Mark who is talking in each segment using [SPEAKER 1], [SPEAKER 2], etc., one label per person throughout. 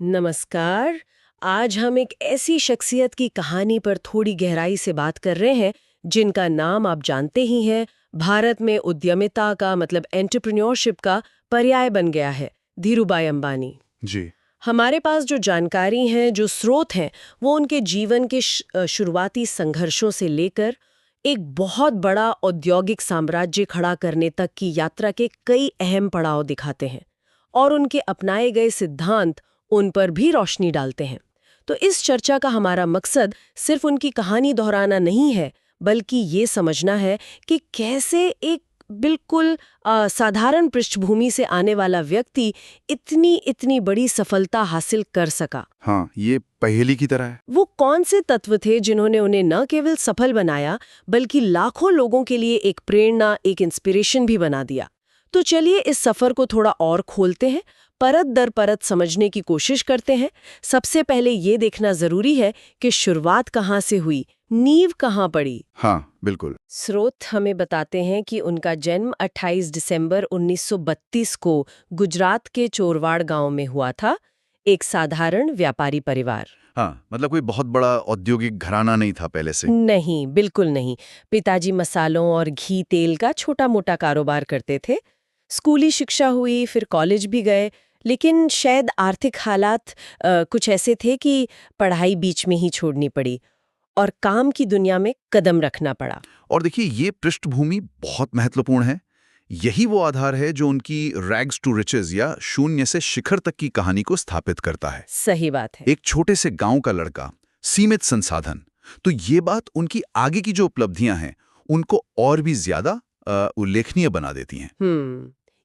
[SPEAKER 1] नमस्कार। आज हम एक ऐसी शख्सियत की कहानी पर थोड़ी गहराई से बात कर रहे हैं जिनका नाम आप जानते ही हैं। भारत में उद्यमिता का मतलब एंटरप्रेन्योरशिप का पर्याय बन गया है, धीरूभाई अंबानी
[SPEAKER 2] जी।
[SPEAKER 1] हमारे पास जो जानकारी है, जो स्रोत हैं, वो उनके जीवन के शुरुआती संघर्षों से लेकर एक बहुत बड़ा औद्योगिक साम्राज्य खड़ा करने तक की यात्रा के कई अहम पड़ाव दिखाते हैं और उनके अपनाए गए सिद्धांत उन पर भी रोशनी डालते हैं। तो इस चर्चा का हमारा मकसद सिर्फ उनकी कहानी दोहराना नहीं है, बल्कि ये समझना है कि कैसे एक बिल्कुल साधारण पृष्ठभूमि से आने वाला व्यक्ति इतनी इतनी बड़ी सफलता हासिल कर सका।
[SPEAKER 2] हाँ, ये पहेली की तरह है।
[SPEAKER 1] वो कौन से तत्व थे जिन्होंने उन्हें न केवल सफल बनाया, बल्कि लाखों लोगों के लिए एक प्रेरणा, एक इंस्पिरेशन भी बना दिया। तो चलिए इस सफर को थोड़ा और खोलते हैं, परत दर परत समझने की कोशिश करते हैं। सबसे पहले ये देखना जरूरी है कि शुरुआत कहाँ से हुई, नींव कहाँ पड़ी।
[SPEAKER 2] हाँ, बिल्कुल।
[SPEAKER 1] स्रोत हमें बताते हैं कि उनका जन्म 28 दिसंबर 1932 को गुजरात के चोरवाड़ गांव में हुआ था, एक साधारण व्यापारी परिवार।
[SPEAKER 2] हाँ, मतलब कोई बहुत बड़ा औद्योगिक घराना नहीं था पहले से।
[SPEAKER 1] नहीं, बिल्कुल नहीं। पिताजी मसालों और घी तेल का छोटा-मोटा कारोबार करते थे। स्कूली शिक्षा हुई, फिर कॉलेज भी गए, लेकिन शायद आर्थिक हालात कुछ ऐसे थे कि पढ़ाई बीच में ही छोड़नी पड़ी और काम की दुनिया में कदम रखना पड़ा।
[SPEAKER 2] और देखिए, ये पृष्ठभूमि बहुत महत्वपूर्ण है। यही वो आधार है जो उनकी रैग्स टू रिचेस या शून्य से शिखर तक की कहानी को स्थापित करता है।
[SPEAKER 1] सही बात है।
[SPEAKER 2] एक छोटे से गांव का लड़का, सीमित संसाधन। तो ये बात उनकी आगे की जो उपलब्धियां हैं, उनको और भी ज्यादा उल्लेखनीय बना देती हैं।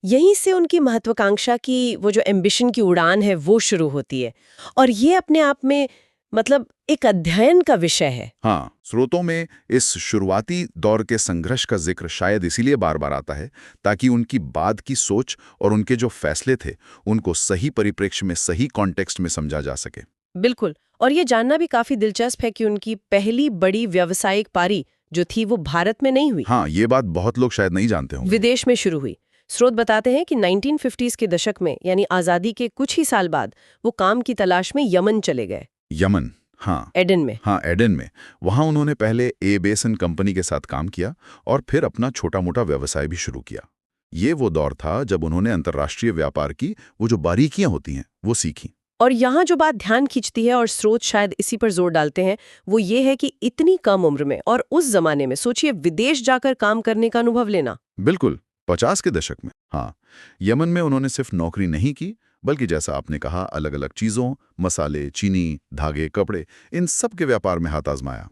[SPEAKER 1] यहीं से उनकी महत्वाकांक्षा की वो जो एम्बिशन की उड़ान है वो शुरू होती है और ये अपने आप में मतलब एक अध्ययन का विषय है।
[SPEAKER 2] हाँ, स्रोतों में इस शुरुआती दौर के संघर्ष का जिक्र शायद इसीलिए बार बार आता है ताकि उनकी बाद की सोच और उनके जो फैसले थे उनको सही परिप्रेक्ष्य में, सही कॉन्टेक्स्ट में समझा जा सके।
[SPEAKER 1] बिल्कुल। और ये जानना भी काफी दिलचस्प है कि उनकी पहली बड़ी व्यावसायिक पारी जो थी वो भारत में नहीं हुई।
[SPEAKER 2] हाँ, ये बात बहुत लोग शायद नहीं जानते होंगे।
[SPEAKER 1] विदेश में शुरू हुई। स्रोत बताते हैं कि 1950s के दशक में, यानी आजादी के कुछ ही साल बाद, वो काम की तलाश में यमन चले गए।
[SPEAKER 2] यमन, हाँ।
[SPEAKER 1] एडन में।
[SPEAKER 2] हाँ, एडन में। वहाँ उन्होंने पहले ए बेसन कंपनी के साथ काम किया और फिर अपना छोटा-मोटा व्यवसाय भी शुरू किया। ये वो दौर था जब उन्होंने अंतर्राष्ट्रीय व्यापार की वो जो बारीकियां होती हैं, वो सीखी।
[SPEAKER 1] और यहाँ जो बात ध्यान खींचती है और स्रोत शायद इसी पर जोर डालते हैं, वो ये है कि इतनी कम उम्र में और उस जमाने में, सोचिए, विदेश जाकर काम करने का अनुभव लेना।
[SPEAKER 2] बिल्कुल, 50 के दशक में। हाँ, यमन में उन्होंने सिर्फ नौकरी नहीं की, बल्कि जैसा आपने कहा, अलग-अलग चीजों, मसाले, चीनी, धागे, कपड़े, इन सब के व्यापार में हाथ आजमाया।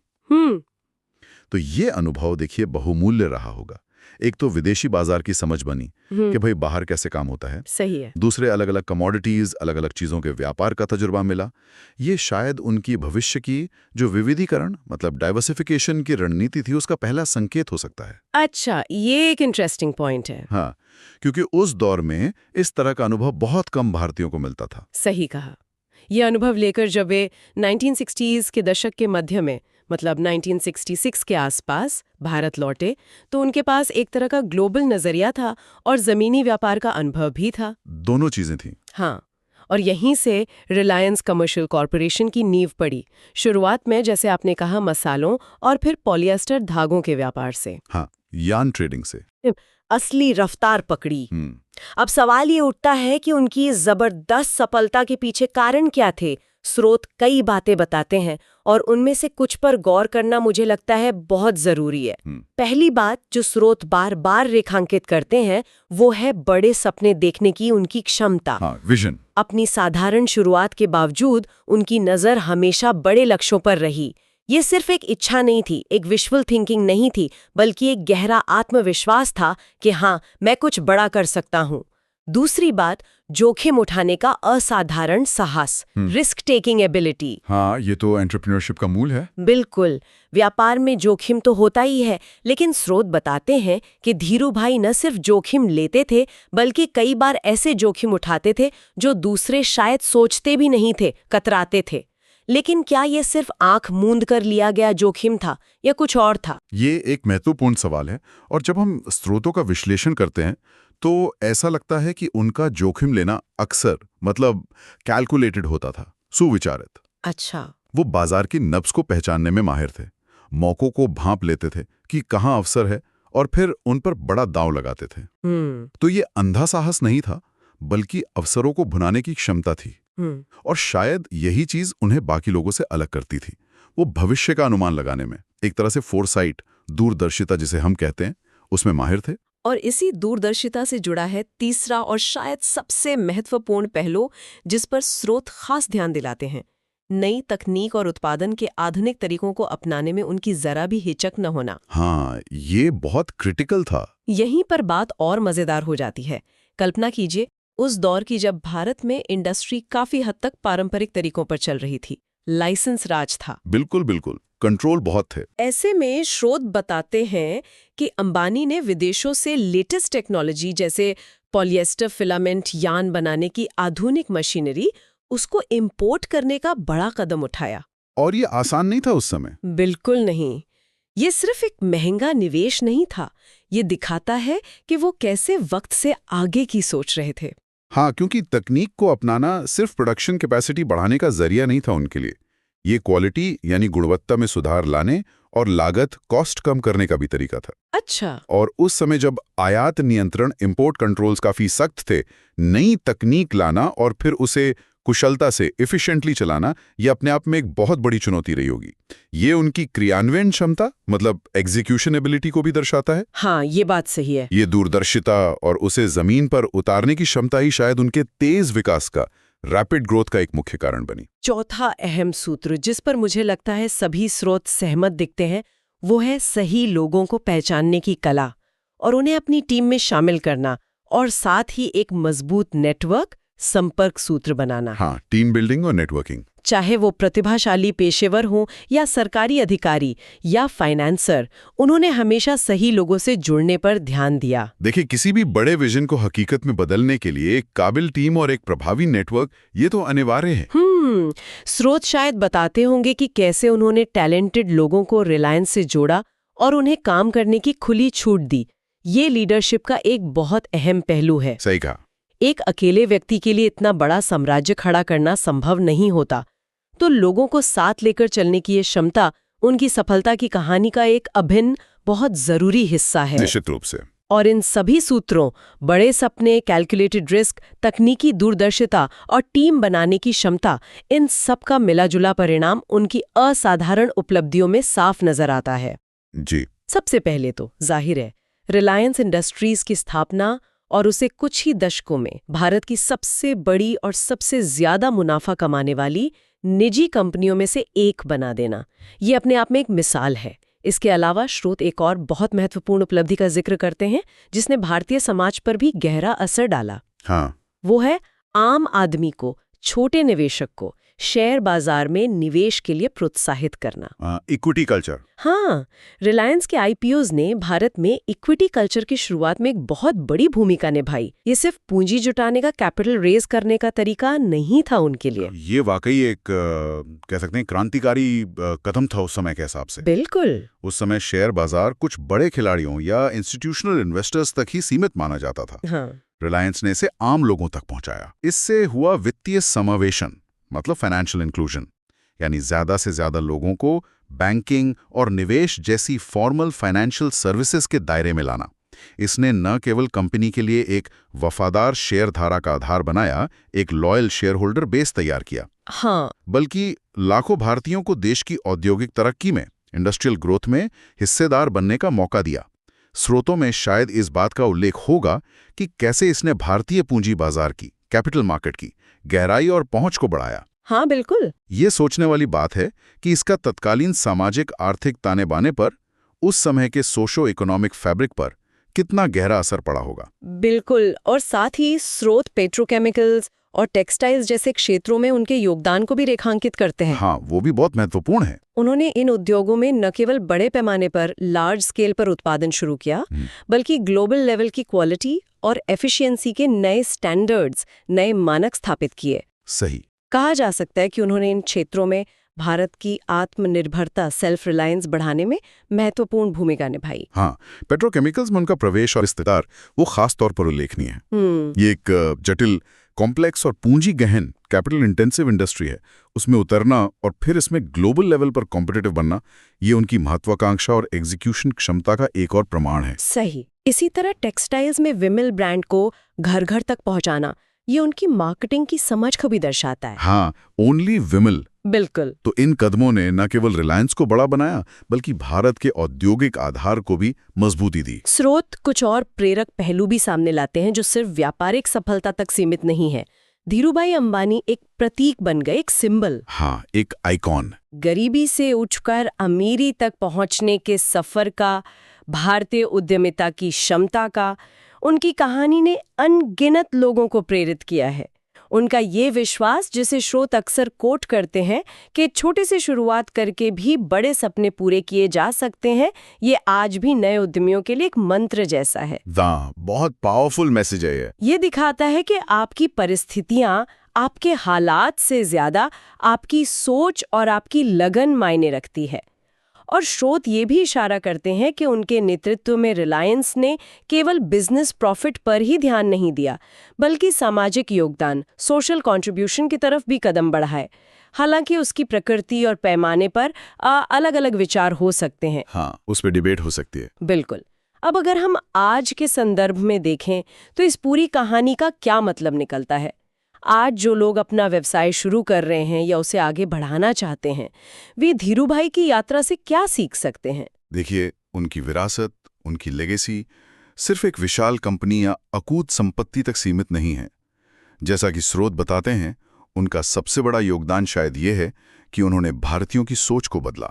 [SPEAKER 2] तो ये अनुभव देखिए बहुमूल्य रहा होगा। एक तो विदेशी बाजार की समझ बनी कि भाई बाहर कैसे काम होता है।
[SPEAKER 1] सही है।
[SPEAKER 2] दूसरे, अलग-अलग कमोडिटीज, अलग-अलग चीजों के व्यापार का तजुर्बा मिला। ये शायद उनकी भविष्य की जो विविधीकरण मतलब डाइवर्सिफिकेशन की रणनीति थी, उसका पहला संकेत हो सकता है।
[SPEAKER 1] अच्छा, ये एक इंटरेस्टिंग पॉइंट है।
[SPEAKER 2] हाँ, क्योंकि उस दौर में इस तरह का अनुभव बहुत कम भारतीयों को मिलता था।
[SPEAKER 1] सही कहा। ये अनुभव लेकर जब वे 1960s के दशक के मध्य में, मतलब 1966 के आसपास भारत लौटे, तो उनके पास एक तरह का ग्लोबल नजरिया था और जमीनी व्यापार का अनुभव भी था।
[SPEAKER 2] दोनों चीजें थीं।
[SPEAKER 1] हाँ, और यहीं से रिलायंस कमर्शियल कॉरपोरेशन की नींव पड़ी। शुरुआत में, जैसे आपने कहा, मसालों और फिर पॉलिएस्टर धागों के व्यापार से।
[SPEAKER 2] हाँ, यार्न ट्रेडिंग से
[SPEAKER 1] असली रफ्तार पकड़ी। अब सवाल ये उठता है कि उनकी इस जबरदस्त सफलता के पीछे कारण क्या थे। स्रोत कई बातें बताते हैं और उनमें से कुछ पर गौर करना मुझे लगता है बहुत जरूरी है। पहली बात जो स्रोत बार बार रेखांकित करते हैं वो है बड़े सपने देखने की उनकी क्षमता।
[SPEAKER 2] हाँ, विजन।
[SPEAKER 1] अपनी साधारण शुरुआत के बावजूद उनकी नजर हमेशा बड़े लक्ष्यों पर रही। ये सिर्फ एक इच्छा नहीं थी, एक विजुअल थिंकिंग नहीं थी, बल्कि एक गहरा आत्मविश्वास था कि हाँ, मैं कुछ बड़ा कर सकता हूँ। दूसरी बात, जोखिम उठाने का असाधारण साहस, रिस्क टेकिंग एबिलिटी।
[SPEAKER 2] हाँ, ये तो एंटरप्रेन्योरशिप का मूल है।
[SPEAKER 1] बिल्कुल। व्यापार में जोखिम तो होता ही है, लेकिन स्रोत बताते हैं कि धीरूभाई न सिर्फ जोखिम लेते थे, बल्कि कई बार ऐसे जोखिम उठाते थे जो दूसरे शायद सोचते भी नहीं थे, कतराते थे। लेकिन क्या ये सिर्फ आंख मूंद कर लिया गया जोखिम था या कुछ और था?
[SPEAKER 2] ये एक महत्वपूर्ण सवाल है और जब हम स्रोतों का विश्लेषण करते हैं तो ऐसा लगता है कि उनका जोखिम लेना अक्सर मतलब कैलकुलेटेड होता था, सुविचारित।
[SPEAKER 1] अच्छा।
[SPEAKER 2] वो बाजार की नब्ज को पहचानने में माहिर थे, मौकों को भांप लेते थे कि कहाँ अवसर है और फिर उन पर बड़ा दांव लगाते थे। तो ये अंधा साहस नहीं था, बल्कि अवसरों को भुनाने की क्षमता थी। और शायद यही चीज उन्हें बाकी लोगों से अलग करती थी। वो भविष्य का अनुमान लगाने में, एक तरह से फोरसाइट, दूरदर्शिता जिसे हम कहते हैं, उसमें माहिर थे।
[SPEAKER 1] और इसी दूरदर्शिता से जुड़ा है तीसरा और शायद सबसे महत्वपूर्ण पहलू जिस पर स्रोत खास ध्यान दिलाते हैं। नई तकनीक और उत्पादन के आधुनिक तरीकों को अपनाने में उनकी जरा भी हिचक न होना।
[SPEAKER 2] हाँ, ये बहुत क्रिटिकल था।
[SPEAKER 1] यहीं पर बात और मजेदार हो जाती है। कल्पना कीजिए उस दौर की जब भारत में इंडस्ट्री काफी हद तक पारंपरिक तरीकों पर चल रही थी, लाइसेंस राज था।
[SPEAKER 2] बिल्कुल बिल्कुल, कंट्रोल बहुत थे।
[SPEAKER 1] ऐसे में स्रोत बताते हैं कि अंबानी ने विदेशों से लेटेस्ट टेक्नोलॉजी जैसे पॉलिएस्टर फिलामेंट यान बनाने की आधुनिक मशीनरी उसको इंपोर्ट करने का बड़ा कदम उठाया।
[SPEAKER 2] और ये आसान नहीं था उस समय।
[SPEAKER 1] बिल्कुल नहीं। ये सिर्फ एक महंगा निवेश नहीं था, ये दिखाता है कि वो कैसे वक्त से आगे की सोच रहे थे।
[SPEAKER 2] हाँ, क्योंकि तकनीक को अपनाना सिर्फ प्रोडक्शन कैपेसिटी बढ़ाने का जरिया नहीं था उनके लिए। ये क्वालिटी यानी गुणवत्ता में सुधार लाने और लागत कॉस्ट कम करने का भी तरीका था।
[SPEAKER 1] अच्छा।
[SPEAKER 2] और उस समय जब आयात नियंत्रण, इंपोर्ट कंट्रोल्स काफी सख्त थे, नई तकनीक लाना और फिर उसे कुशलता से एफिशिएंटली चलाना, ये अपने आप में एक बहुत बड़ी चुनौती रही होगी। ये उनकी क्रियान्वयन क्षमता मतलब एग्जीक्यूशन एबिलिटी को भी दर्शाता है।
[SPEAKER 1] हाँ, ये बात सही है।
[SPEAKER 2] ये दूरदर्शिता और उसे जमीन पर उतारने की क्षमता ही शायद उनके तेज विकास का, रैपिड ग्रोथ का एक मुख्य कारण बनी।
[SPEAKER 1] चौथा अहम सूत्र जिस पर मुझे लगता है सभी स्रोत सहमत दिखते हैं, वो है सही लोगों को पहचानने की कला और उन्हें अपनी टीम में शामिल करना, और साथ ही एक मजबूत नेटवर्क संपर्क सूत्र बनाना।
[SPEAKER 2] हाँ, टीम बिल्डिंग और नेटवर्किंग।
[SPEAKER 1] चाहे वो प्रतिभाशाली पेशेवर हों या सरकारी अधिकारी या फाइनेंसर, उन्होंने हमेशा सही लोगों से जुड़ने पर ध्यान दिया।
[SPEAKER 2] देखिए, किसी भी बड़े विजन को हकीकत में बदलने के लिए एक काबिल टीम और एक प्रभावी नेटवर्क, ये तो अनिवार्य है।
[SPEAKER 1] स्रोत शायद बताते होंगे कि कैसे उन्होंने टैलेंटेड लोगों को रिलायंस से जोड़ा और उन्हें काम करने की खुली छूट दी। ये लीडरशिप का एक बहुत अहम पहलू है।
[SPEAKER 2] सही कहा।
[SPEAKER 1] एक अकेले व्यक्ति के लिए इतना बड़ा साम्राज्य खड़ा करना संभव नहीं होता, तो लोगों को साथ लेकर चलने की ये क्षमता उनकी सफलता की कहानी का एक अभिन्न, बहुत जरूरी हिस्सा है।
[SPEAKER 2] निश्चित रूप से।
[SPEAKER 1] और इन सभी सूत्रों, बड़े सपने, कैलकुलेटेड रिस्क, तकनीकी दूरदर्शिता और टीम बनाने की क्षमता, इन सब का मिलाजुला परिणाम उनकी असाधारण उपलब्धियों में साफ नजर आता है।
[SPEAKER 2] जी।
[SPEAKER 1] सबसे पहले तो जाहिर है रिलायंस इंडस्ट्रीज की स्थापना और उसे कुछ ही दशकों में भारत की सबसे बड़ी और सबसे ज्यादा मुनाफा कमाने वाली निजी कंपनियों में से एक बना देना, ये अपने आप में एक मिसाल है। इसके अलावा स्रोत एक और बहुत महत्वपूर्ण उपलब्धि का जिक्र करते हैं जिसने भारतीय समाज पर भी गहरा असर डाला।
[SPEAKER 2] हाँ।
[SPEAKER 1] वो है आम आदमी को, छोटे निवेशक को शेयर बाजार में निवेश के लिए प्रोत्साहित करना।
[SPEAKER 2] Equity culture.
[SPEAKER 1] हाँ, रिलायंस के आईपीओज ने भारत में इक्विटी कल्चर की शुरुआत में एक बहुत बड़ी भूमिका निभाई। ये सिर्फ पूंजी जुटाने का, कैपिटल रेज करने का तरीका नहीं था उनके लिए।
[SPEAKER 2] ये वाकई एक कह सकते हैं क्रांतिकारी कदम था उस समय के हिसाब से।
[SPEAKER 1] बिल्कुल।
[SPEAKER 2] उस समय शेयर बाजार कुछ बड़े खिलाड़ियों या इंस्टीट्यूशनल इन्वेस्टर्स तक ही सीमित माना जाता था।
[SPEAKER 1] हाँ।
[SPEAKER 2] रिलायंस ने इसे आम लोगों तक पहुंचाया। इससे हुआ वित्तीय समावेशन, मतलब फाइनेंशियल इंक्लूजन, यानी ज्यादा से ज्यादा लोगों को बैंकिंग और निवेश जैसी फॉर्मल फाइनेंशियल सर्विसेज के दायरे में लाना। इसने न केवल कंपनी के लिए एक वफादार शेयरधारा का आधार बनाया, एक लॉयल शेयर होल्डर बेस तैयार किया,
[SPEAKER 1] हाँ,
[SPEAKER 2] बल्कि लाखों भारतीयों को देश की औद्योगिक तरक्की में, इंडस्ट्रियल ग्रोथ में हिस्सेदार बनने का मौका दिया। स्रोतों में शायद इस बात का उल्लेख होगा कि कैसे इसने भारतीय पूंजी बाजार की, कैपिटल मार्केट की गहराई और पहुंच को बढ़ाया।
[SPEAKER 1] हाँ, बिल्कुल।
[SPEAKER 2] ये सोचने वाली बात है कि इसका तत्कालीन सामाजिक आर्थिक ताने बाने पर, उस समय के सोशो इकोनॉमिक फैब्रिक पर कितना गहरा असर पड़ा होगा।
[SPEAKER 1] बिल्कुल। और साथ ही स्रोत पेट्रोकेमिकल्स और टेक्सटाइल्स जैसे क्षेत्रों में उनके योगदान को भी रेखांकित करते हैं।
[SPEAKER 2] हाँ, वो भी बहुत महत्वपूर्ण है।
[SPEAKER 1] उन्होंने इन उद्योगों में न केवल बड़े पैमाने पर, लार्ज स्केल पर उत्पादन शुरू किया, बल्कि ग्लोबल लेवल की क्वालिटी और एफिशिएंसी के नए स्टैंडर्ड्स, नए मानक स्थापित किए।
[SPEAKER 2] सही।
[SPEAKER 1] कहा जा सकता है कि उन्होंने इन क्षेत्रों में भारत की आत्मनिर्भरता सेल्फ रिलायंस बढ़ाने में महत्वपूर्ण भूमिका निभाई।
[SPEAKER 2] हाँ, पेट्रोकेमिकल्स में उनका प्रवेश और विस्तार वो खास तौर पर उल्लेखनीय है। ये एक जटिल, कॉम्प्लेक्स और पूंजी गहन कैपिटल इंटेंसिव इंडस्ट्री है। उसमें उतरना और फिर इसमें ग्लोबल लेवल पर कॉम्पिटिटिव बनना, ये उनकी महत्वाकांक्षा और एग्जीक्यूशन क्षमता का एक और प्रमाण है।
[SPEAKER 1] सही। इसी तरह टेक्सटाइल्स में विमल ब्रांड को घर घर तक पहुंचाना, ये उनकी मार्केटिंग की समझ को भी दर्शाता है।
[SPEAKER 2] हाँ, ओनली विमल।
[SPEAKER 1] बिल्कुल।
[SPEAKER 2] तो इन कदमों ने न केवल रिलायंस को बड़ा बनाया, बल्कि भारत के औद्योगिक आधार को भी मजबूती दी।
[SPEAKER 1] स्रोत कुछ और प्रेरक पहलू भी सामने लाते हैं जो सिर्फ व्यापारिक सफलता तक सीमित नहीं है। धीरूभाई अंबानी एक प्रतीक बन गए, एक सिंबल।
[SPEAKER 2] हाँ, एक आइकॉन।
[SPEAKER 1] गरीबी से उठकर अमीरी तक पहुंचने के सफर का, भारतीय उद्यमिता की क्षमता का, उनकी कहानी ने अनगिनत लोगों को प्रेरित किया है। उनका ये विश्वास, जिसे स्रोत अक्सर कोट करते हैं कि छोटे से शुरुआत करके भी बड़े सपने पूरे किए जा सकते हैं, ये आज भी नए उद्यमियों के लिए एक मंत्र जैसा है।
[SPEAKER 2] बहुत पावरफुल मैसेज है ये।
[SPEAKER 1] ये दिखाता है कि आपकी परिस्थितियां, आपके हालात से ज्यादा आपकी सोच और आपकी लगन मायने रखती है। और स्रोत ये भी इशारा करते हैं कि उनके नेतृत्व में रिलायंस ने केवल बिजनेस प्रॉफिट पर ही ध्यान नहीं दिया, बल्कि सामाजिक योगदान, सोशल कंट्रीब्यूशन की तरफ भी कदम बढ़ाए। हालांकि उसकी प्रकृति और पैमाने पर अलग-अलग विचार हो सकते हैं।
[SPEAKER 2] हाँ, उस पर डिबेट हो सकती है।
[SPEAKER 1] बिल्कुल। अब अगर हम आज के संदर्भ में देखें तो इस पूरी कहानी का क्या मतलब निकलता है? आज जो लोग अपना व्यवसाय शुरू कर रहे हैं या उसे आगे बढ़ाना चाहते हैं, वे धीरूभाई की यात्रा से क्या सीख सकते हैं?
[SPEAKER 2] देखिए, उनकी विरासत, उनकी लेगेसी सिर्फ एक विशाल कंपनी या अकूत संपत्ति तक सीमित नहीं है। जैसा कि स्रोत बताते हैं, उनका सबसे बड़ा योगदान शायद ये है कि उन्होंने भारतीयों की सोच को बदला।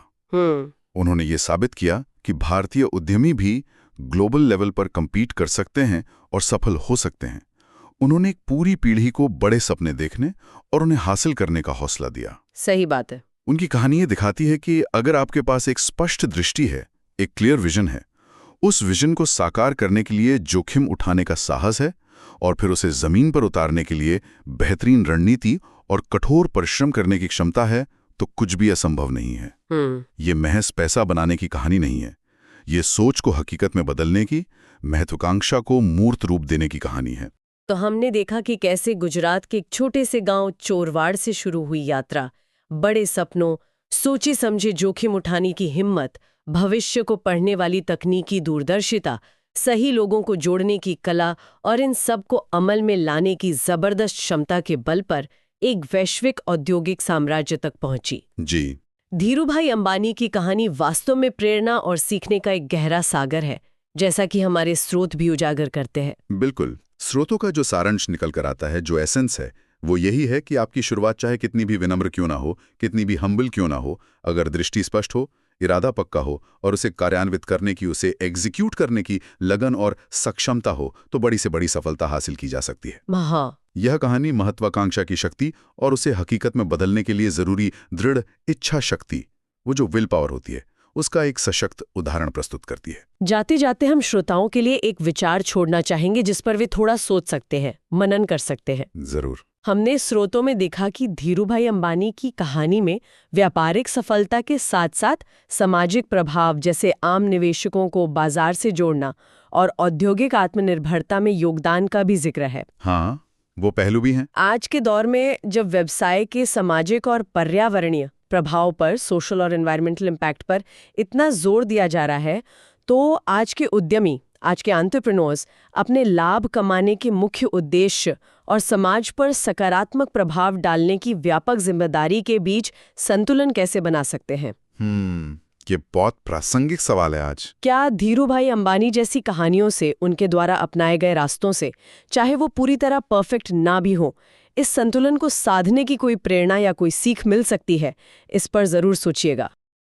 [SPEAKER 2] उन्होंने ये साबित किया कि भारतीय उद्यमी भी ग्लोबल लेवल पर कम्पीट कर सकते हैं और सफल हो सकते हैं। उन्होंने एक पूरी पीढ़ी को बड़े सपने देखने और उन्हें हासिल करने का हौसला दिया।
[SPEAKER 1] सही बात है।
[SPEAKER 2] उनकी कहानी ये दिखाती है कि अगर आपके पास एक स्पष्ट दृष्टि है, एक क्लियर विजन है, उस विजन को साकार करने के लिए जोखिम उठाने का साहस है और फिर उसे जमीन पर उतारने के लिए बेहतरीन रणनीति और कठोर परिश्रम करने की क्षमता है, तो कुछ भी असंभव नहीं है। ये महज पैसा बनाने की कहानी नहीं है। ये सोच को हकीकत में बदलने की, महत्वाकांक्षा को मूर्त रूप देने की कहानी है।
[SPEAKER 1] तो हमने देखा कि कैसे गुजरात के एक छोटे से गांव चोरवाड़ से शुरू हुई यात्रा बड़े सपनों, सोचे समझे जोखिम उठाने की हिम्मत, भविष्य को पढ़ने वाली तकनीकी दूरदर्शिता, सही लोगों को जोड़ने की कला और इन सब को अमल में लाने की जबरदस्त क्षमता के बल पर एक वैश्विक औद्योगिक साम्राज्य तक पहुंची।
[SPEAKER 2] जी,
[SPEAKER 1] धीरूभाई अंबानी की कहानी वास्तव में प्रेरणा और सीखने का एक गहरा सागर है, जैसा कि हमारे स्रोत भी उजागर करते हैं।
[SPEAKER 2] बिल्कुल। स्रोतों का जो सारांश निकल कर आता है, जो एसेंस है, वो यही है कि आपकी शुरुआत चाहे कितनी भी विनम्र क्यों ना हो, कितनी भी हम्बल क्यों ना हो, अगर दृष्टि स्पष्ट हो, इरादा पक्का हो और उसे कार्यान्वित करने की, उसे एग्जीक्यूट करने की लगन और सक्षमता हो, तो बड़ी से बड़ी सफलता हासिल की जा सकती है। यह कहानी महत्वाकांक्षा की शक्ति और उसे हकीकत में बदलने के लिए जरूरी दृढ़ इच्छा शक्ति, वो जो विल पावर होती है, उसका एक सशक्त उदाहरण प्रस्तुत करती है।
[SPEAKER 1] जाते जाते हम श्रोताओं के लिए एक विचार छोड़ना चाहेंगे जिस पर वे थोड़ा सोच सकते हैं, मनन कर सकते हैं।
[SPEAKER 2] जरूर।
[SPEAKER 1] हमने स्रोतों में देखा कि धीरूभाई अंबानी की कहानी में व्यापारिक सफलता के साथ साथ सामाजिक प्रभाव, जैसे आम निवेशकों को बाजार से जोड़ना और औद्योगिक आत्मनिर्भरता में योगदान का भी जिक्र है।
[SPEAKER 2] हाँ, वो पहलू भी हैं।
[SPEAKER 1] आज के दौर में जब व्यवसाय के सामाजिक और पर्यावरणीय प्रभाव पर, सोशल और एनवायरमेंटल इम्पैक्ट पर इतना जोर दिया जा रहा है, तो आज के उद्यमी, आज के एंटरप्रेन्योर्स अपने लाभ कमाने के मुख्य उद्देश्य और समाज पर सकारात्मक प्रभाव डालने की व्यापक जिम्मेदारी के बीच संतुलन कैसे बना सकते हैं?
[SPEAKER 2] ये बहुत प्रासंगिक सवाल है आज।
[SPEAKER 1] क्या धीरूभाई अंबानी जैसी कहानियों से, उनके द्वारा अपनाए गए रास्तों से, चाहे वो पूरी तरह परफेक्ट ना भी हो, इस संतुलन को साधने की कोई प्रेरणा या कोई सीख मिल सकती है? इस पर जरूर सोचिएगा।